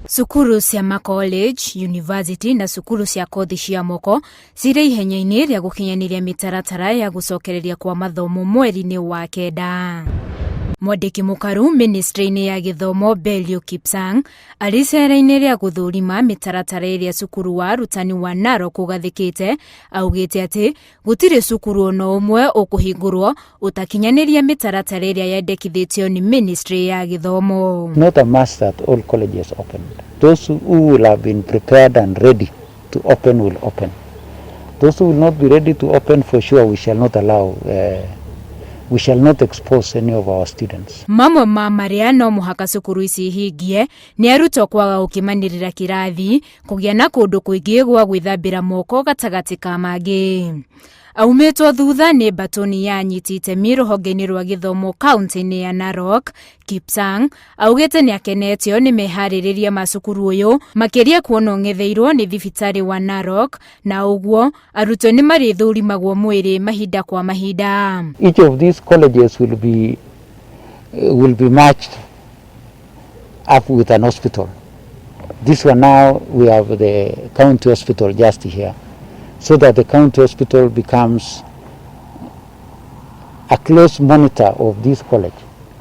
Cukuru cia college, university na cukuru cia kothi cia moko cirĩ ihenya-inĩ rĩa gũkinyaniria mĩtaratara ya gũcokereria kwa mathomo mweri-inĩ wa kenda. Mwandĩki mũkaru ministry-inĩ ya gĩthomo Belio Kipsang arĩcera-inĩ rĩa gũthũrima mĩtaratara ĩrĩa cukuru wa arutani wa Narok ũgathĩkĩte, augĩte atĩ gũtirĩ cukuru ona ũmwe ũkũhingũrwo ũtakinyanĩria mĩtaratara ĩrĩa yendekithĩtio nĩ ministry ya gĩthomo. Not a must that all colleges open. Those who will have been prepared and ready to open will open. Those who will not be ready to open, for sure we shall not allow we shall not expose any of our students. Mamwe ma marĩa no mũhaka cukuru ici hingie nĩ arutwo kwaga gũkimanĩrĩra kĩrathi, kũgĩa na kũndũ kũingĩ gwa gwĩthambĩra moko gatagatĩ ka mangĩ. Aumĩtwo thutha nĩ mbatoni ya anyiti itemi rũhonge-inĩ rwa gĩthomo kaunti-inĩ ya Narok, Kipsang augĩte nĩ akenetio nĩ meharĩrĩria ma cukuru ũyũ, makĩria kuona ũng'etheirwo nĩ thibitarĩ wa Narok, na ũguo arutwo nĩ marĩthũrimagwo mwĩrĩ mahinda kwa mahinda. Each of these colleges will be matched up with an hospital. This one now we have the county hospital just here, so that the county hospital becomes a close monitor of this college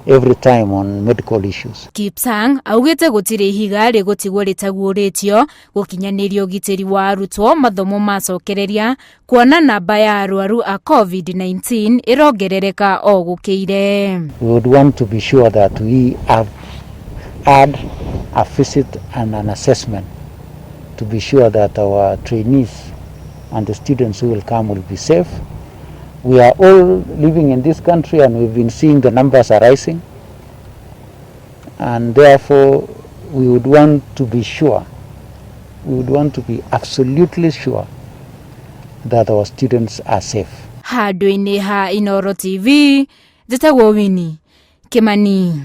every time on medical issues. Kipsang augĩte gũtirĩ ihiga rĩgũtigwo rĩtaguũrĩtio gũkinyanĩria ũgitĩri wa arutwo mathomo macokereria, kuona namba ya arwaru a COVID-19 ĩrongerereka o gũkĩire. We would want to be sure that we have had a visit and an assessment to be sure that our trainees and the students who will come will be safe. We are all living in this country and we've been seeing the numbers are rising, and therefore we would want to be sure, we would want to be absolutely sure that our students are safe. Handũ-inĩ ha Inooro TV, njĩtagwo Winnie Kimani.